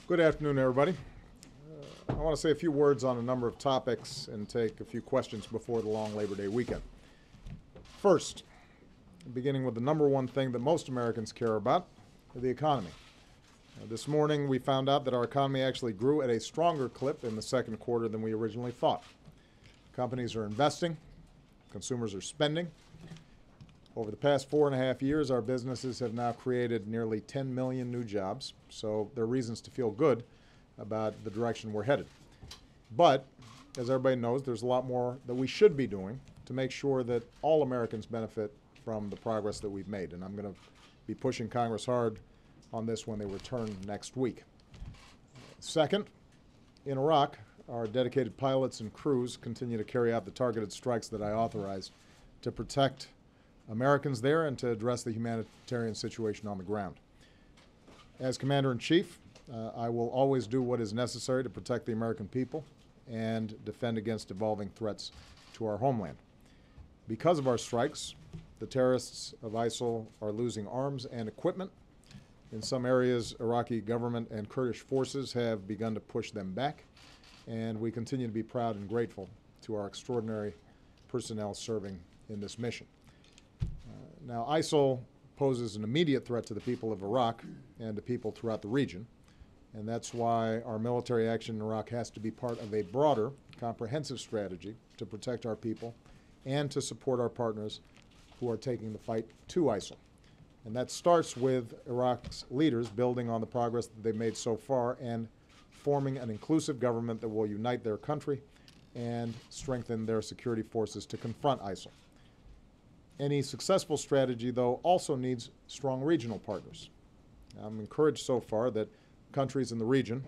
Good afternoon, everybody. I want to say a few words on a number of topics and take a few questions before the long Labor Day weekend. First, beginning with the number one thing that most Americans care about, the economy. This morning we found out that our economy actually grew at a stronger clip in the second quarter than we originally thought. Companies are investing, consumers are spending. Over the past 4.5 years, our businesses have now created nearly 10 million new jobs, so there are reasons to feel good about the direction we're headed. But, as everybody knows, there's a lot more that we should be doing to make sure that all Americans benefit from the progress that we've made. And I'm going to be pushing Congress hard on this when they return next week. Second, in Iraq, our dedicated pilots and crews continue to carry out the targeted strikes that I authorized to protect Americans there and to address the humanitarian situation on the ground. As Commander-in-Chief, I will always do what is necessary to protect the American people and defend against evolving threats to our homeland. Because of our strikes, the terrorists of ISIL are losing arms and equipment. In some areas, Iraqi government and Kurdish forces have begun to push them back, and we continue to be proud and grateful to our extraordinary personnel serving in this mission. Now, ISIL poses an immediate threat to the people of Iraq and to people throughout the region, and that's why our military action in Iraq has to be part of a broader, comprehensive strategy to protect our people and to support our partners who are taking the fight to ISIL. And that starts with Iraq's leaders building on the progress that they've made so far and forming an inclusive government that will unite their country and strengthen their security forces to confront ISIL. Any successful strategy, though, also needs strong regional partners. I'm encouraged so far that countries in the region,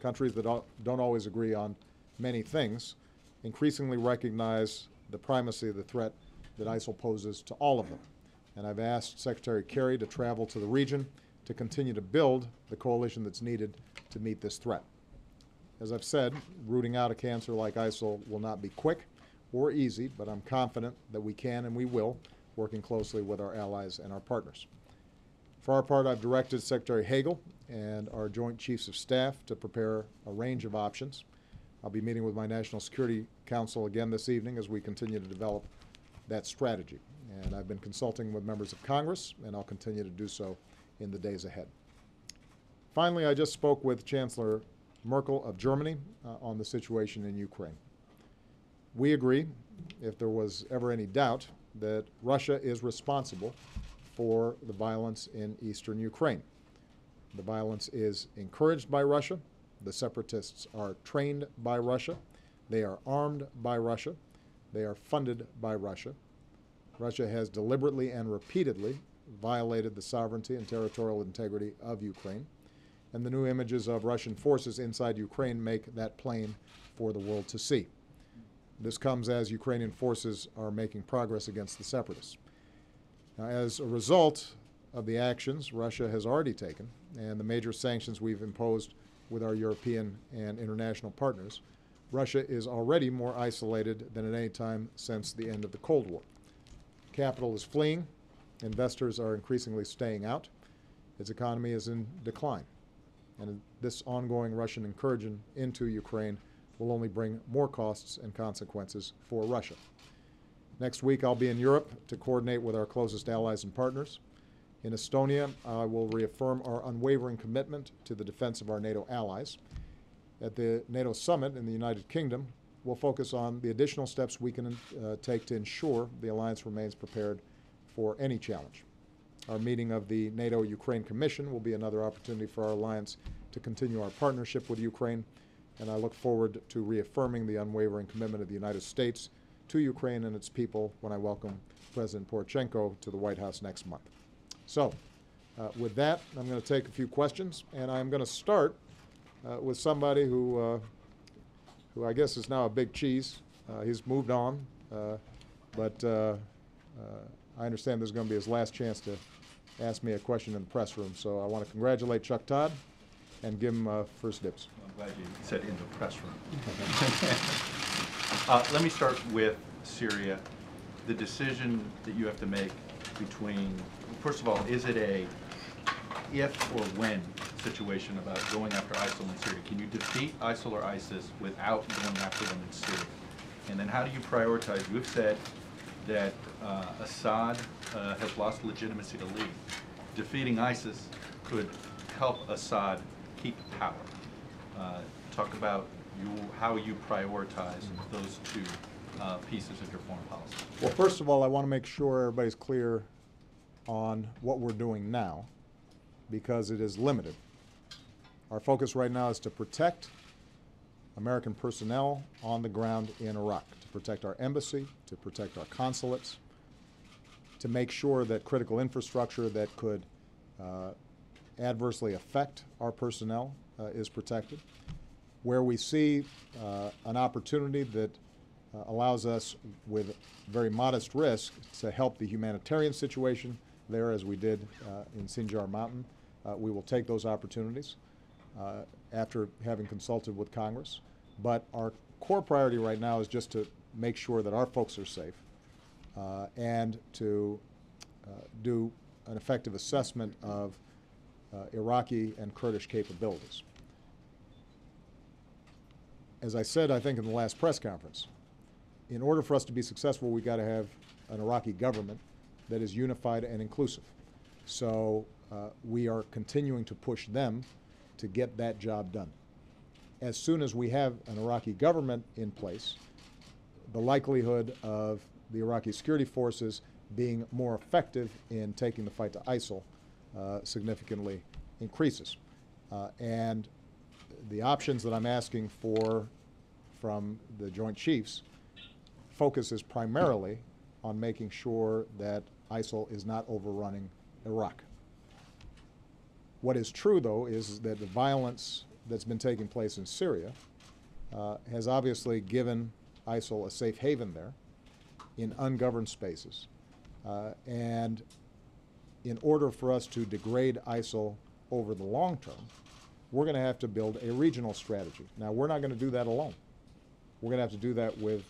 countries that don't always agree on many things, increasingly recognize the primacy of the threat that ISIL poses to all of them. And I've asked Secretary Kerry to travel to the region to continue to build the coalition that's needed to meet this threat. As I've said, rooting out a cancer like ISIL will not be quick or easy, but I'm confident that we can and we will, working closely with our allies and our partners. For our part, I've directed Secretary Hagel and our Joint Chiefs of Staff to prepare a range of options. I'll be meeting with my National Security Council again this evening as we continue to develop that strategy. And I've been consulting with members of Congress, and I'll continue to do so in the days ahead. Finally, I just spoke with Chancellor Merkel of Germany on the situation in Ukraine. We agree, if there was ever any doubt, that Russia is responsible for the violence in eastern Ukraine. The violence is encouraged by Russia. The separatists are trained by Russia. They are armed by Russia. They are funded by Russia. Russia has deliberately and repeatedly violated the sovereignty and territorial integrity of Ukraine. And the new images of Russian forces inside Ukraine make that plain for the world to see. This comes as Ukrainian forces are making progress against the separatists. Now, as a result of the actions Russia has already taken and the major sanctions we've imposed with our European and international partners, Russia is already more isolated than at any time since the end of the Cold War. Capital is fleeing, investors are increasingly staying out, its economy is in decline, and this ongoing Russian incursion into Ukraine will only bring more costs and consequences for Russia. Next week, I'll be in Europe to coordinate with our closest allies and partners. In Estonia, I will reaffirm our unwavering commitment to the defense of our NATO allies. At the NATO Summit in the United Kingdom, we'll focus on the additional steps we can take to ensure the alliance remains prepared for any challenge. Our meeting of the NATO-Ukraine Commission will be another opportunity for our alliance to continue our partnership with Ukraine, and I look forward to reaffirming the unwavering commitment of the United States to Ukraine and its people when I welcome President Poroshenko to the White House next month. So, with that, I'm going to take a few questions, and I'm going to start with somebody who I guess is now a big cheese. He's moved on, but I understand this is going to be his last chance to ask me a question in the press room. So I want to congratulate Chuck Todd and give him first dibs. I'm glad you said in the press room. Let me start with Syria. The decision that you have to make between, first of all, is it a if or when situation about going after ISIL in Syria. Can you defeat ISIL or ISIS without going after them in Syria? And then how do you prioritize? You've said that Assad has lost legitimacy to lead. Defeating ISIS could help Assad keep power. Talk about how you prioritize those two pieces of your foreign policy. Well, first of all, I want to make sure everybody's clear on what we're doing now, because it is limited. Our focus right now is to protect American personnel on the ground in Iraq, to protect our embassy, to protect our consulates, to make sure that critical infrastructure that could adversely affect our personnel is protected. Where we see an opportunity that allows us, with very modest risk, to help the humanitarian situation there, as we did in Sinjar Mountain, we will take those opportunities after having consulted with Congress. But our core priority right now is just to make sure that our folks are safe and to do an effective assessment of Iraqi and Kurdish capabilities. As I said, I think in the last press conference, in order for us to be successful, we've got to have an Iraqi government that is unified and inclusive. So we are continuing to push them to get that job done. As soon as we have an Iraqi government in place, the likelihood of the Iraqi security forces being more effective in taking the fight to ISIL significantly increases. And the options that I'm asking for from the Joint Chiefs focuses primarily on making sure that ISIL is not overrunning Iraq. What is true, though, is that the violence that's been taking place in Syria has obviously given ISIL a safe haven there in ungoverned spaces. And in order for us to degrade ISIL over the long term, we're going to have to build a regional strategy. Now, we're not going to do that alone. We're going to have to do that with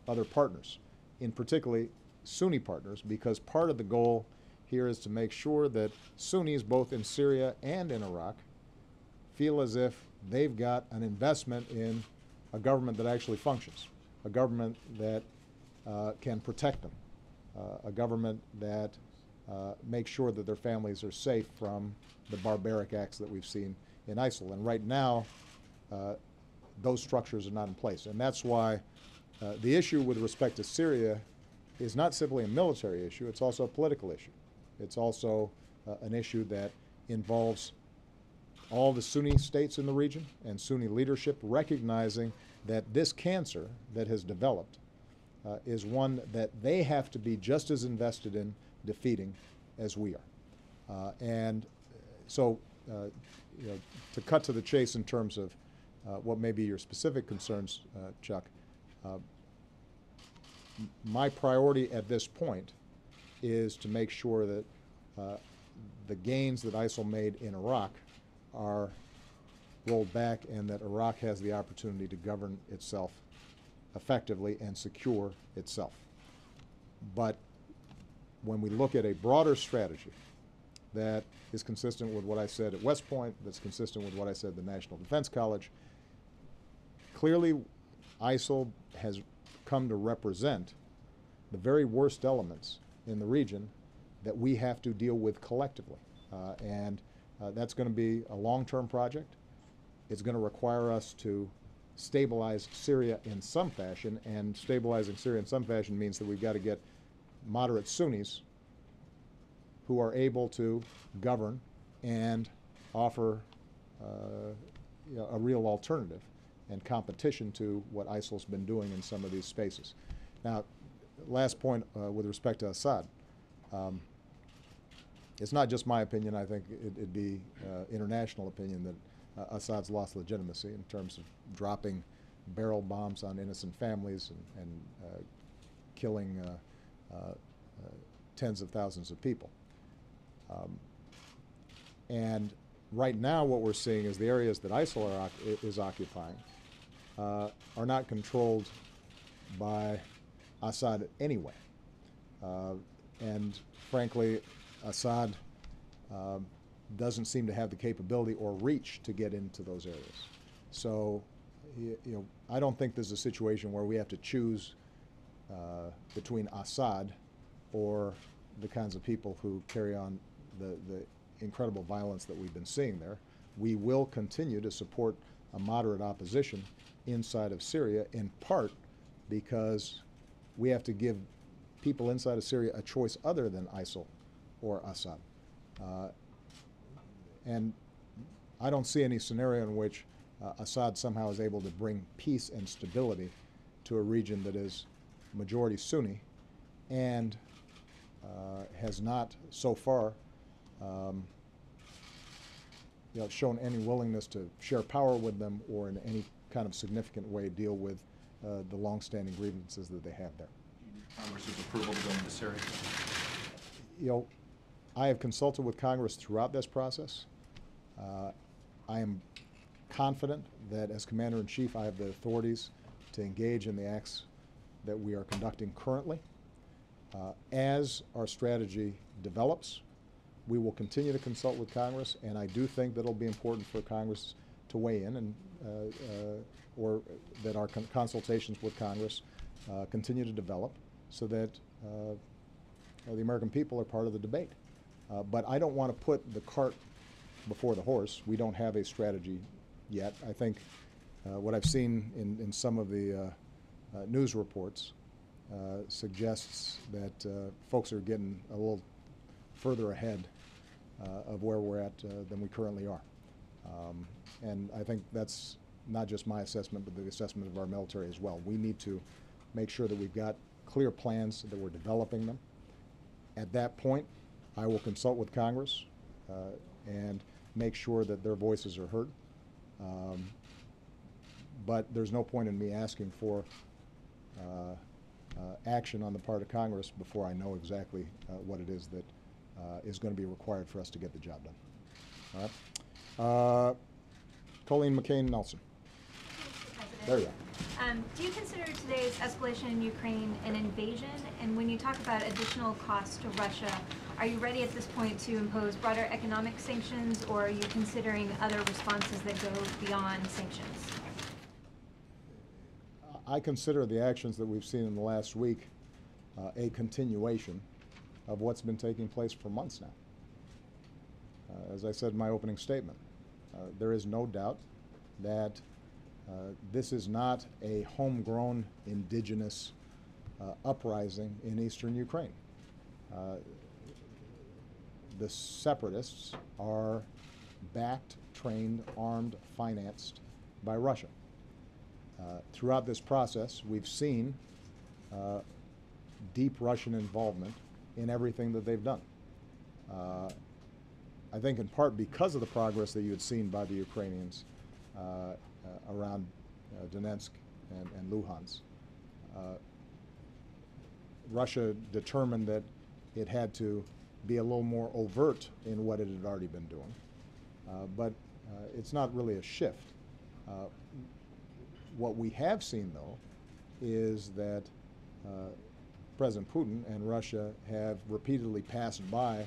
other partners, in particularly Sunni partners, because part of the goal here is to make sure that Sunnis, both in Syria and in Iraq, feel as if they've got an investment in a government that actually functions, a government that can protect them, a government that makes sure that their families are safe from the barbaric acts that we've seen in ISIL. And right now, those structures are not in place. And that's why the issue with respect to Syria is not simply a military issue, it's also a political issue. It's also an issue that involves all the Sunni states in the region and Sunni leadership recognizing that this cancer that has developed is one that they have to be just as invested in defeating as we are. And so, you know, to cut to the chase in terms of what may be your specific concerns, Chuck, my priority at this point is to make sure that the gains that ISIL made in Iraq are rolled back and that Iraq has the opportunity to govern itself effectively and secure itself. But when we look at a broader strategy that is consistent with what I said at West Point, that's consistent with what I said at the National Defense College, clearly ISIL has come to represent the very worst elements in the region that we have to deal with collectively. And that's going to be a long-term project. It's going to require us to stabilize Syria in some fashion, and stabilizing Syria in some fashion means that we've got to get moderate Sunnis who are able to govern and offer you know, a real alternative and competition to what ISIL's been doing in some of these spaces. Now, last point with respect to Assad. It's not just my opinion. I think it'd be international opinion that Assad's lost legitimacy in terms of dropping barrel bombs on innocent families and killing tens of thousands of people. And right now what we're seeing is the areas that ISIL is occupying are not controlled by Assad anyway. And frankly, Assad doesn't seem to have the capability or reach to get into those areas. So, I don't think there's a situation where we have to choose between Assad or the kinds of people who carry on the incredible violence that we've been seeing there. We will continue to support a moderate opposition inside of Syria, in part because we have to give people inside of Syria a choice other than ISIL or Assad. And I don't see any scenario in which Assad somehow is able to bring peace and stability to a region that is majority Sunni and has not so far shown any willingness to share power with them or in any kind of significant way deal with the longstanding grievances that they have there. Congress's approval to go into Syria? I have consulted with Congress throughout this process. I am confident that as Commander-in-Chief I have the authorities to engage in the acts that we are conducting currently. As our strategy develops, we will continue to consult with Congress, and I do think that it'll be important for Congress to weigh in, and or that our consultations with Congress continue to develop so that the American people are part of the debate. But I don't want to put the cart before the horse. We don't have a strategy yet. I think what I've seen in some of the news reports suggests that folks are getting a little further ahead of where we're at than we currently are. And I think that's not just my assessment, but the assessment of our military as well. We need to make sure that we've got clear plans, that we're developing them. At that point, I will consult with Congress and make sure that their voices are heard. But there's no point in me asking for action on the part of Congress before I know exactly what it is that is going to be required for us to get the job done. All right. Colleen McCain-Nelson. There you are. Do you consider today's escalation in Ukraine an invasion? And when you talk about additional costs to Russia, are you ready at this point to impose broader economic sanctions, or are you considering other responses that go beyond sanctions? I consider the actions that we've seen in the last week a continuation of what's been taking place for months now. As I said in my opening statement, there is no doubt that this is not a homegrown indigenous uprising in eastern Ukraine. The separatists are backed, trained, armed, financed by Russia. Throughout this process, we've seen deep Russian involvement in everything that they've done. I think in part because of the progress that you had seen by the Ukrainians around Donetsk and Luhansk. Russia determined that it had to be a little more overt in what it had already been doing. But it's not really a shift. What we have seen, though, is that President Putin and Russia have repeatedly passed by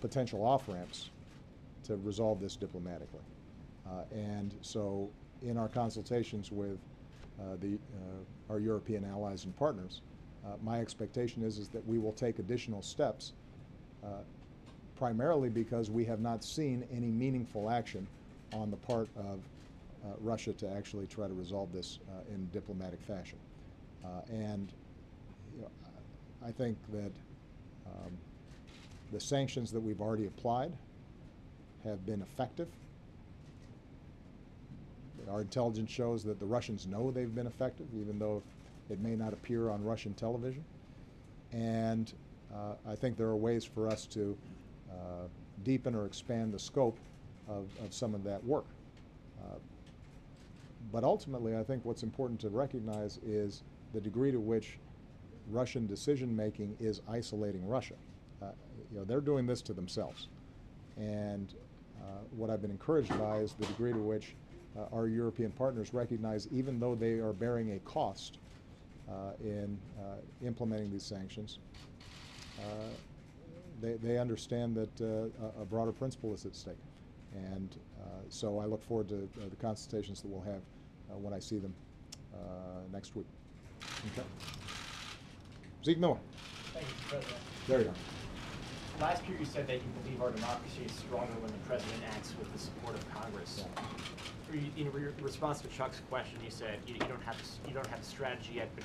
potential off-ramps to resolve this diplomatically. And so in our consultations with our European allies and partners, my expectation is that we will take additional steps, primarily because we have not seen any meaningful action on the part of Russia to actually try to resolve this in diplomatic fashion. And I think that the sanctions that we've already applied have been effective. Our intelligence shows that the Russians know they've been effective, even though it may not appear on Russian television. And I think there are ways for us to deepen or expand the scope of some of that work. But ultimately, I think what's important to recognize is the degree to which Russian decision-making is isolating Russia. They're doing this to themselves. And what I've been encouraged by is the degree to which our European partners recognize, even though they are bearing a cost in implementing these sanctions, they understand that a broader principle is at stake. And so I look forward to the consultations that we'll have when I see them next week. Okay. Zeke Miller. Thank you, Mr. President. There you are. Last year you said that you believe our democracy is stronger when the president acts with the support of Congress. In response to Chuck's question, you said you don't have the strategy yet, but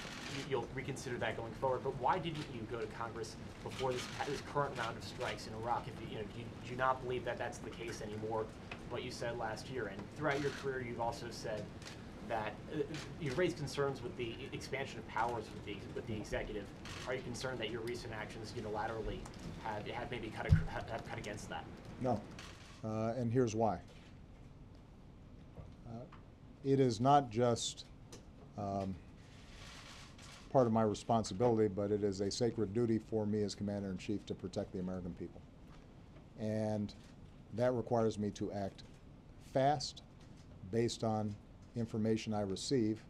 you'll reconsider that going forward. But why didn't you go to Congress before this current round of strikes in Iraq? If do you not believe that that's the case anymore? What you said last year, and throughout your career, you've also said that you've raised concerns with the expansion of powers with the executive. Are you concerned that your recent actions unilaterally have maybe cut against that? No, and here's why. It is not just part of my responsibility, but it is a sacred duty for me as Commander-in-Chief to protect the American people. And that requires me to act fast based on information I receive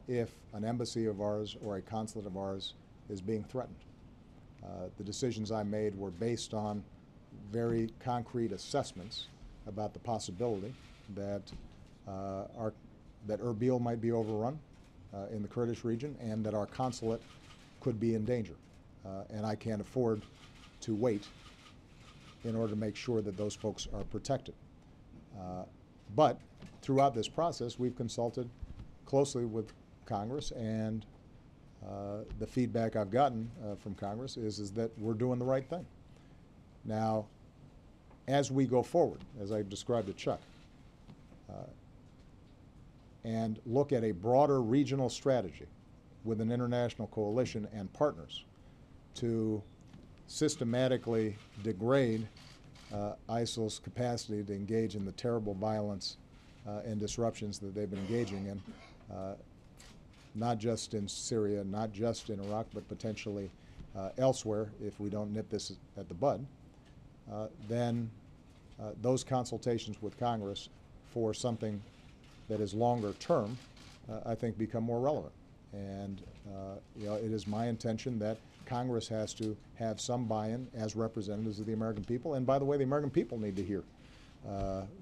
if an embassy of ours or a consulate of ours is being threatened. The decisions I made were based on very concrete assessments about the possibility that that Erbil might be overrun in the Kurdish region and that our consulate could be in danger. And I can't afford to wait in order to make sure that those folks are protected. But throughout this process, we've consulted closely with Congress, and the feedback I've gotten from Congress is that we're doing the right thing. Now, as we go forward, as I described to Chuck, and look at a broader regional strategy with an international coalition and partners to systematically degrade ISIL's capacity to engage in the terrible violence and disruptions that they've been engaging in, not just in Syria, not just in Iraq, but potentially elsewhere if we don't nip this at the bud, then those consultations with Congress for something that is longer term, I think, become more relevant. And it is my intention that Congress has to have some buy-in as representatives of the American people. And by the way, the American people need to hear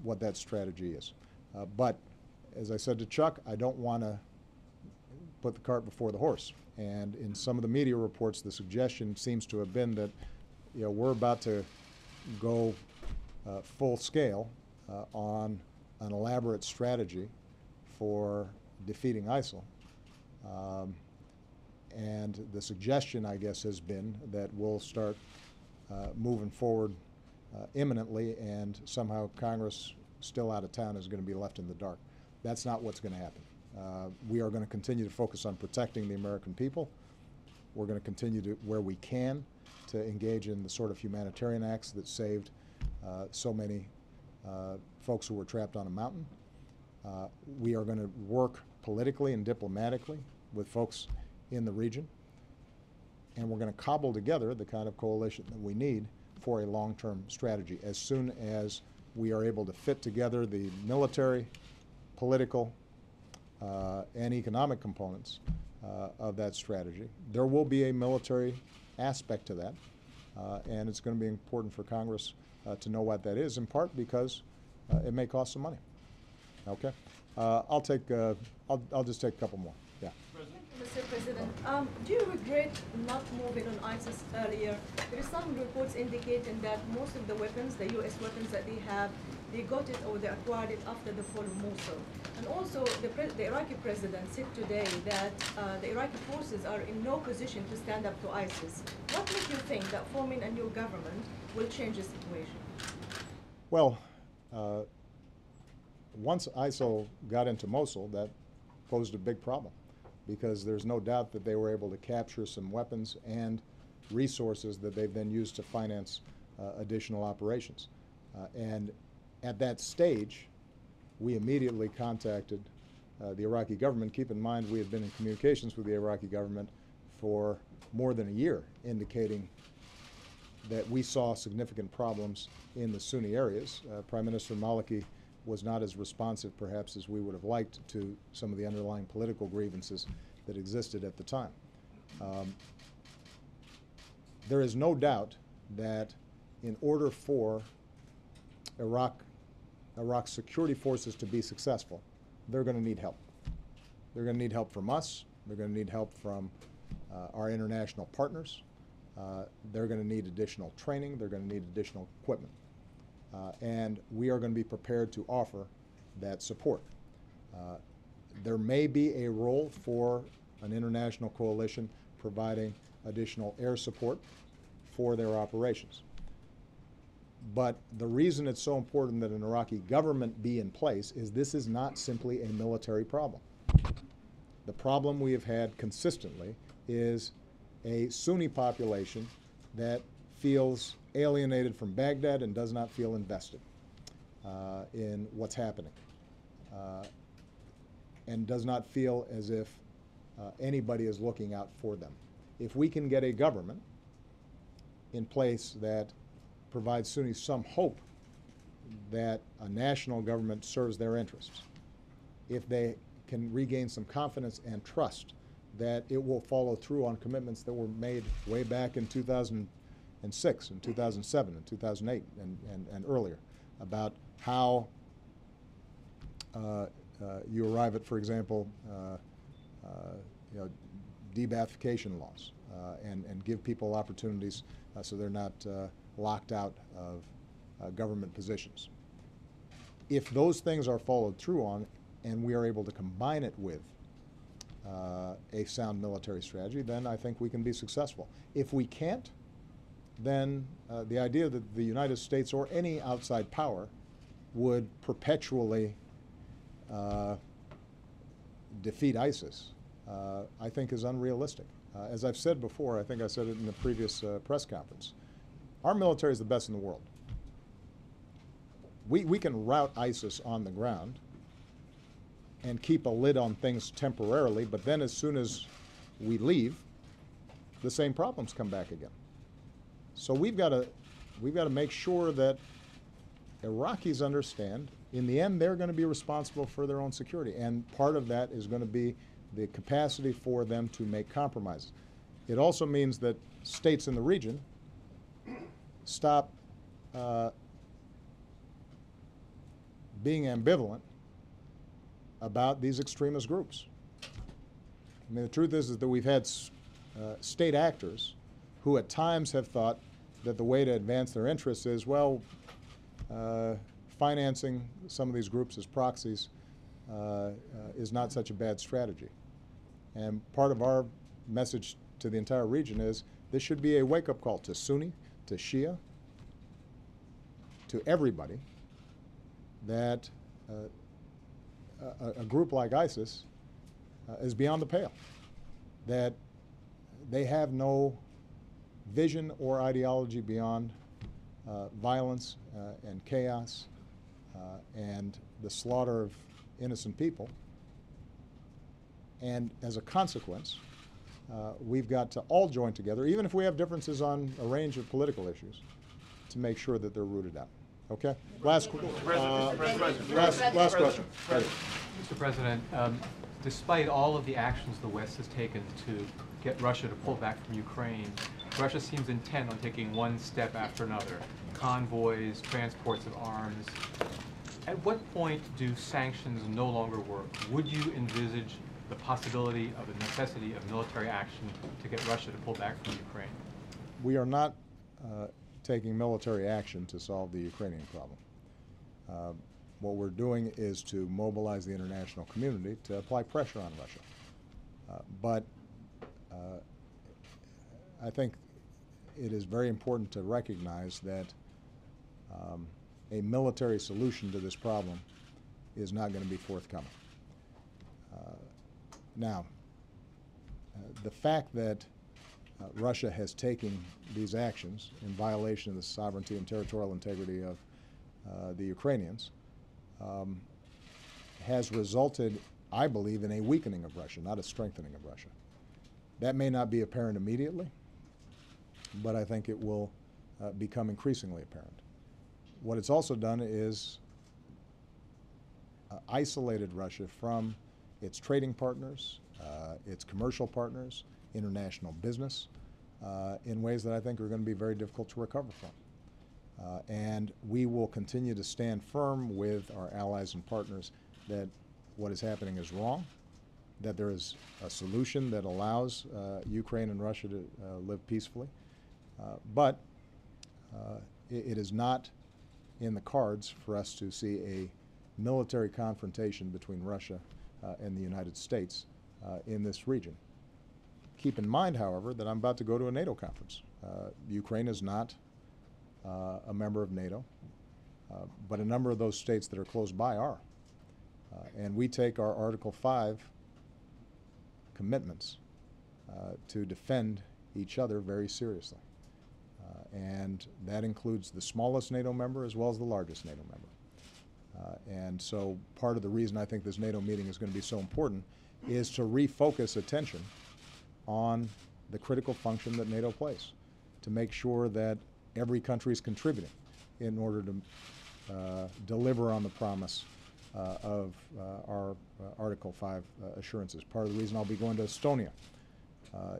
what that strategy is. But as I said to Chuck, I don't want to put the cart before the horse. And in some of the media reports, the suggestion seems to have been that we're about to go full scale on an elaborate strategy for defeating ISIL. And the suggestion, I guess, has been that we'll start moving forward imminently, and somehow Congress, still out of town, is going to be left in the dark. That's not what's going to happen. We are going to continue to focus on protecting the American people. We're going to continue to, where we can, to engage in the sort of humanitarian acts that saved so many folks who were trapped on a mountain. We are going to work politically and diplomatically with folks in the region, and we're going to cobble together the kind of coalition that we need for a long-term strategy as soon as we are able to fit together the military, political, and economic components of that strategy. There will be a military aspect to that, and it's going to be important for Congress to know what that is, in part because it may cost some money. Okay, I'll just take a couple more. Yeah. Mr. President, do you regret not moving on ISIS earlier? There is some reports indicating that most of the weapons, the U.S. weapons that they have, they got it or they acquired it after the fall of Mosul. And also, the Iraqi president said today that the Iraqi forces are in no position to stand up to ISIS. What makes you think that forming a new government will change the situation? Well, once ISIL got into Mosul, that posed a big problem, because there's no doubt that they were able to capture some weapons and resources that they've then used to finance additional operations. And at that stage, we immediately contacted the Iraqi government. Keep in mind, we had been in communications with the Iraqi government for more than a year, indicating that we saw significant problems in the Sunni areas. Prime Minister Maliki was not as responsive, perhaps, as we would have liked to some of the underlying political grievances that existed at the time. There is no doubt that in order for Iraq's security forces to be successful, they're going to need help. They're going to need help from us. They're going to need help from our international partners. They're going to need additional training. They're going to need additional equipment. And we are going to be prepared to offer that support. There may be a role for an international coalition providing additional air support for their operations. But the reason it's so important that an Iraqi government be in place is this is not simply a military problem. The problem we have had consistently is a Sunni population that feels alienated from Baghdad and does not feel invested in what's happening, and does not feel as if anybody is looking out for them. If we can get a government in place that provides Sunnis some hope that a national government serves their interests, if they can regain some confidence and trust that it will follow through on commitments that were made way back in 2006 and 2007 and 2008 and earlier about how you arrive at, for example, de-Baathification laws and give people opportunities so they're not locked out of government positions. If those things are followed through on and we are able to combine it with a sound military strategy, then I think we can be successful. If we can't, then the idea that the United States or any outside power would perpetually defeat ISIS, I think is unrealistic. As I've said before, I think I said it in the previous press conference, our military is the best in the world. We can rout ISIS on the ground and keep a lid on things temporarily, but then as soon as we leave, the same problems come back again. So we've got to make sure that Iraqis understand, in the end, they're going to be responsible for their own security, and part of that is going to be the capacity for them to make compromises. It also means that states in the region stop being ambivalent about these extremist groups. I mean, the truth is that we've had state actors who at times have thought that the way to advance their interests is, well, financing some of these groups as proxies is not such a bad strategy. And part of our message to the entire region is this should be a wake-up call to Sunni, to Shia, to everybody, that a group like ISIS is beyond the pale, that they have no vision or ideology beyond violence and chaos and the slaughter of innocent people. And as a consequence, we've got to all join together, even if we have differences on a range of political issues, to make sure that they're rooted out. Okay? Last question. Mr. President, despite all of the actions the West has taken to get Russia to pull back from Ukraine, Russia seems intent on taking one step after another. Convoys, transports of arms. At what point do sanctions no longer work? Would you envisage the possibility of a necessity of military action to get Russia to pull back from Ukraine? We are not taking military action to solve the Ukrainian problem. What we're doing is to mobilize the international community to apply pressure on Russia. But I think it is very important to recognize that a military solution to this problem is not going to be forthcoming. Now, the fact that Russia has taken these actions in violation of the sovereignty and territorial integrity of the Ukrainians has resulted, I believe, in a weakening of Russia, not a strengthening of Russia. That may not be apparent immediately, but I think it will become increasingly apparent. What it's also done is isolated Russia from its trading partners, its commercial partners, international business, in ways that I think are going to be very difficult to recover from. And we will continue to stand firm with our allies and partners that what is happening is wrong, that there is a solution that allows Ukraine and Russia to live peacefully. But it is not in the cards for us to see a military confrontation between Russia and the United States in this region. Keep in mind, however, that I'm about to go to a NATO conference. Ukraine is not a member of NATO, but a number of those states that are close by are. And we take our Article 5 commitments to defend each other very seriously. And that includes the smallest NATO member as well as the largest NATO member. And so part of the reason I think this NATO meeting is going to be so important is to refocus attention on the critical function that NATO plays, to make sure that every country is contributing in order to deliver on the promise of our Article 5 assurances. Part of the reason I'll be going to Estonia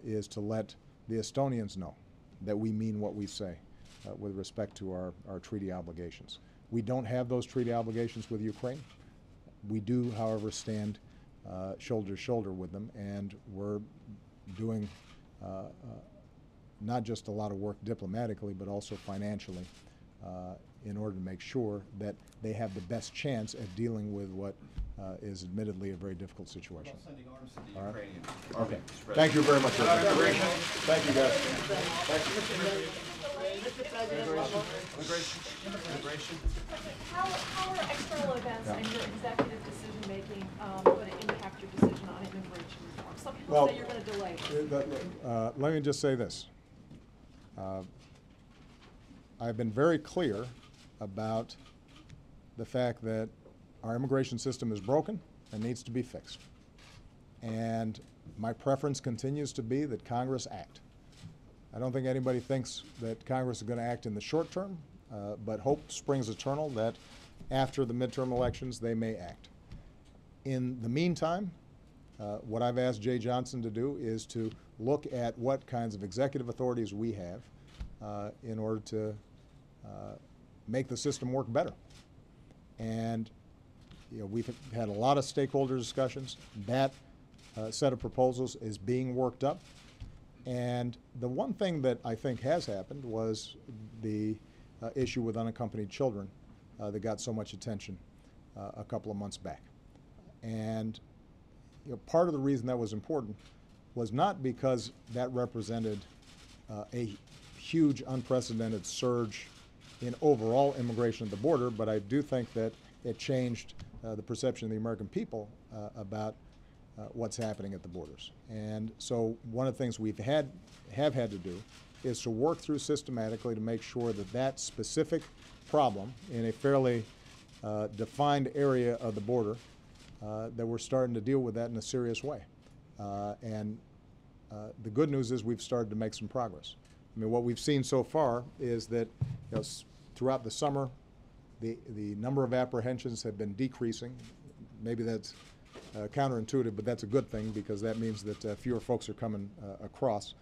is to let the Estonians know that we mean what we say with respect to our treaty obligations. We don't have those treaty obligations with Ukraine. We do, however, stand shoulder to shoulder with them, and we're doing not just a lot of work diplomatically, but also financially in order to make sure that they have the best chance at dealing with what is admittedly a very difficult situation. Sending arms to the All right. Ukrainians. Okay. Thank you very much. Thank you, guys. Thank you. How are external events and your executive decision-making going to impact your decision on immigration reform? Some people Well, say you're going to delay it. let me just say this. I've been very clear about the fact that our immigration system is broken and needs to be fixed. And my preference continues to be that Congress act. I don't think anybody thinks that Congress is going to act in the short term, but hope springs eternal that after the midterm elections they may act. In the meantime, what I've asked Jay Johnson to do is to look at what kinds of executive authorities we have in order to make the system work better. And we've had a lot of stakeholder discussions. That set of proposals is being worked up. And the one thing that I think has happened was the issue with unaccompanied children that got so much attention a couple of months back. And part of the reason that was important was not because that represented a huge unprecedented surge in overall immigration at the border, but I do think that it changed the perception of the American people about what's happening at the borders. And so one of the things we've have had to do is to work through systematically to make sure that that specific problem in a fairly defined area of the border, that we're starting to deal with that in a serious way. And the good news is we've started to make some progress. I mean, what we've seen so far is that throughout the summer, the number of apprehensions have been decreasing. Maybe that's counterintuitive, but that's a good thing because that means that fewer folks are coming across.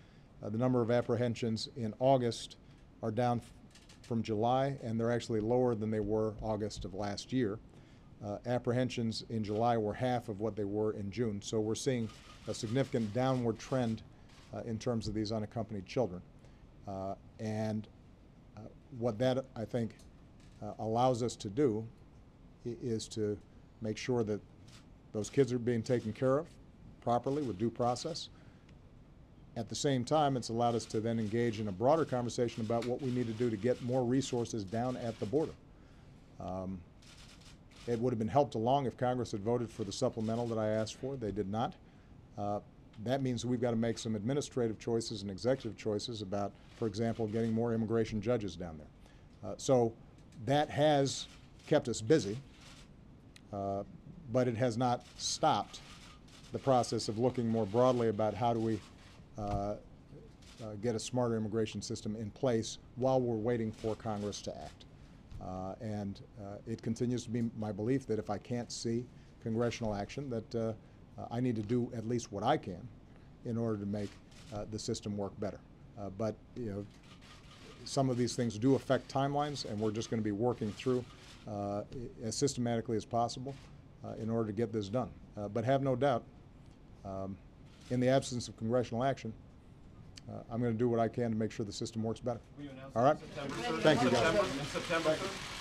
The number of apprehensions in August are down from July, and they're actually lower than they were August of last year. Apprehensions in July were half of what they were in June, so we're seeing a significant downward trend in terms of these unaccompanied children. And what that, I think, allows us to do is to make sure that those kids are being taken care of properly with due process. At the same time, it's allowed us to then engage in a broader conversation about what we need to do to get more resources down at the border. It would have been helped along if Congress had voted for the supplemental that I asked for. They did not. That means we've got to make some administrative choices and executive choices about, for example, getting more immigration judges down there. So that has kept us busy, but it has not stopped the process of looking more broadly about how do we get a smarter immigration system in place while we're waiting for Congress to act. And it continues to be my belief that if I can't see congressional action, that I need to do at least what I can in order to make the system work better. But, you know, some of these things do affect timelines, and we're just going to be working through as systematically as possible in order to get this done. But have no doubt, in the absence of congressional action, I'm going to do what I can to make sure the system works better. All right? Thank you, guys. In September 3rd?